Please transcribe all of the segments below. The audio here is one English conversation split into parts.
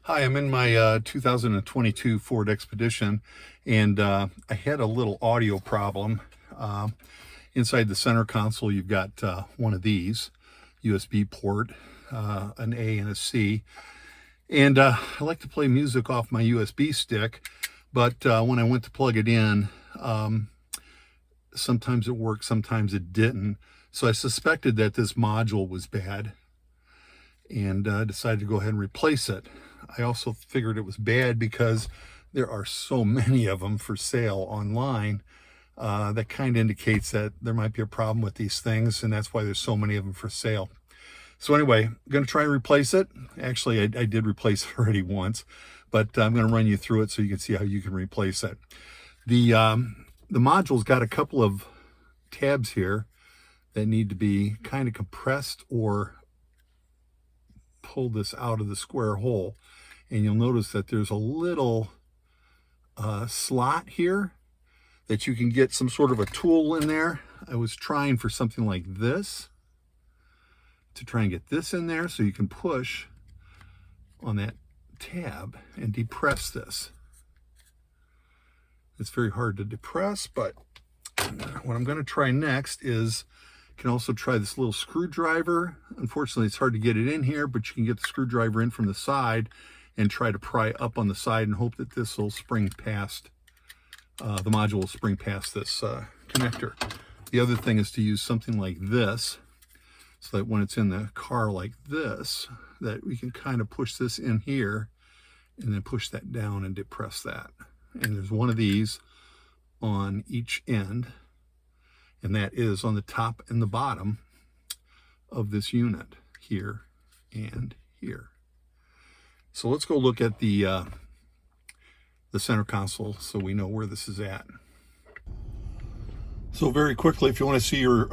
Hi, I'm in my 2022 Ford Expedition, and I had a little audio problem. Inside the center console, you've got one of these USB port, an A and a C. And I like to play music off my USB stick, but when I went to plug it in, sometimes it worked, sometimes it didn't. So I suspected that this module was bad and decided to go ahead and replace it. I also figured it was bad because there are so many of them for sale online. That kind of indicates that there might be a problem with these things, and that's why there's so many of them for sale. So anyway, I'm going to try and replace it. Actually, I did replace it already once, but I'm going to run you through it so you can see how you can replace it. The module's got a couple of tabs here that need to be kind of compressed or pull this out of the square hole. And you'll notice that there's a little slot here that you can get some sort of a tool in there. I was trying for something like this to try and get this in there so you can push on that tab and depress this. It's very hard to depress, but what I'm going to try next is you can also try this little screwdriver. Unfortunately, it's hard to get it in here, but you can get the screwdriver in from the side and try to pry up on the side and hope that this will spring past, the module will spring past this connector. The other thing is to use something like this so that when it's in the car like this, that we can kind of push this in here and then push that down and depress that. And there's one of these on each end, and that is on the top and the bottom of this unit here and here. So let's go look at the center console so we know where this is at. So very quickly, if you want to see your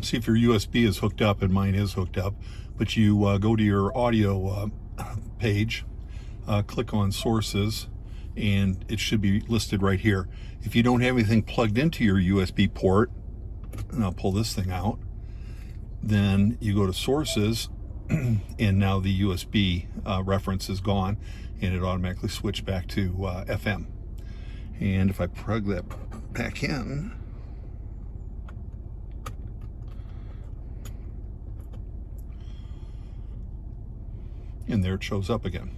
see if your USB is hooked up, and mine is hooked up, but you go to your audio page, click on sources, and it should be listed right here. If you don't have anything plugged into your USB port, and I'll pull this thing out, then you go to sources, and now the USB reference is gone, and it automatically switched back to FM. And if I plug that back in, and there it shows up again.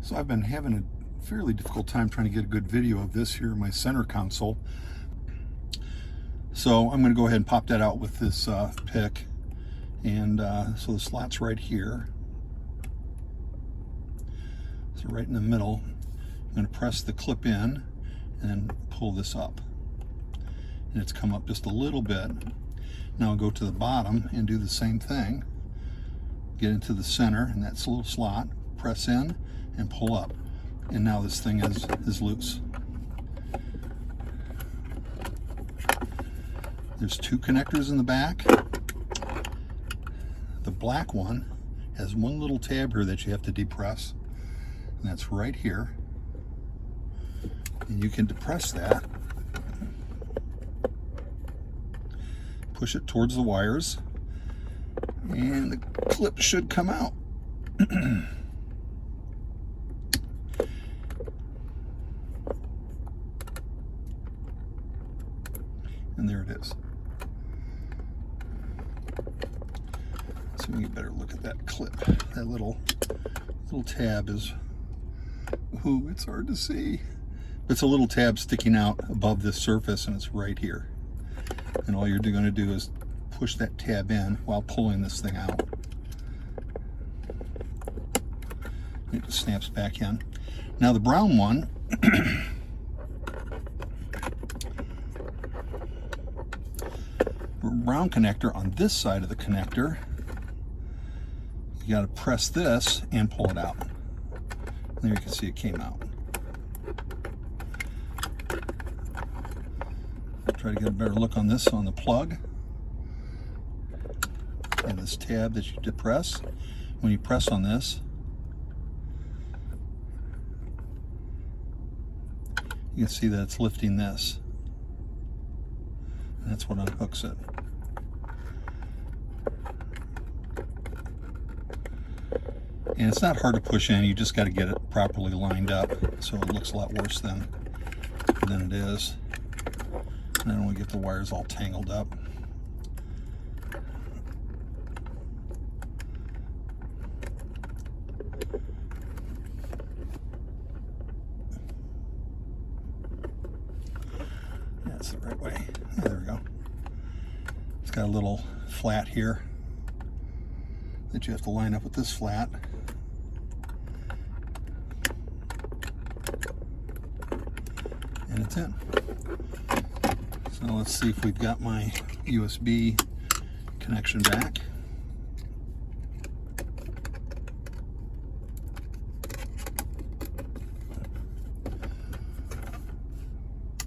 So I've been having a fairly difficult time trying to get a good video of this here in my center console. So I'm going to go ahead and pop that out with this pick. And so the slot's right here. So right in the middle, I'm going to press the clip in and then pull this up. And it's come up just a little bit. Now I'll go to the bottom and do the same thing. Get into the center, and that's a little slot. Press in and pull up. And now this thing is loose. There's two connectors in the back. The black one has one little tab here that you have to depress, and that's right here. And you can depress that, push it towards the wires, and the clip should come out. And there it is. So we get a better look at that clip. That little tab is, ooh, it's hard to see. It's a little tab sticking out above this surface, and it's right here. And all you're going to do is push that tab in while pulling this thing out. It just snaps back in. Now the brown one, brown connector on this side of the connector, you got to press this and pull it out. There you can see it came out. Try to get a better look on this on the plug and this tab that you depress. When you press on this, you can see that it's lifting this, and that's what unhooks it. And it's not hard to push in, you just got to get it properly lined up so it looks a lot worse than it is. And I don't want to get the wires all tangled up. That's the right way. Yeah, there we go. It's got a little flat here that you have to line up with this flat. And it's in. So let's see if we've got my USB connection back.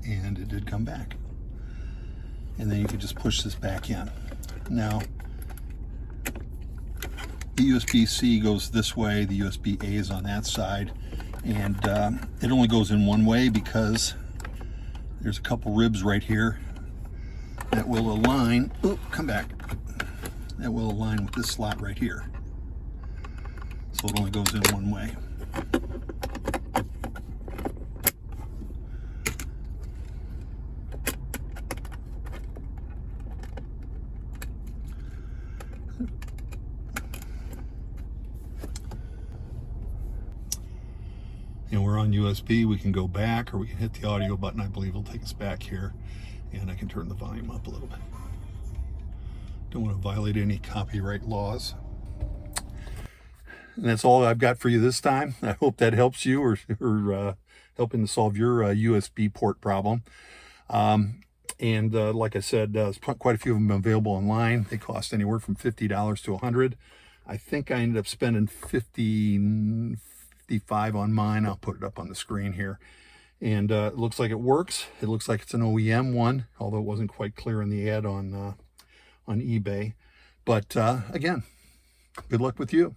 And it did come back. And then you can just push this back in. Now, the USB-C goes this way, the USB-A is on that side, and it only goes in one way because there's a couple ribs right here that will align, come back, that will align with this slot right here. So it only goes in one way. And we're on USB, we can go back or we can hit the audio button. I believe it'll take us back here, and I can turn the volume up a little bit. Don't want to violate any copyright laws. And that's all I've got for you this time. I hope that helps you or helping to solve your USB port problem. And like I said, there's quite a few of them available online. They cost anywhere from $50 to $100. I think I ended up spending $55 on mine. I'll put it up on the screen here. And it looks like it works. It looks like it's an OEM one, although it wasn't quite clear in the ad on eBay. But again, good luck with you.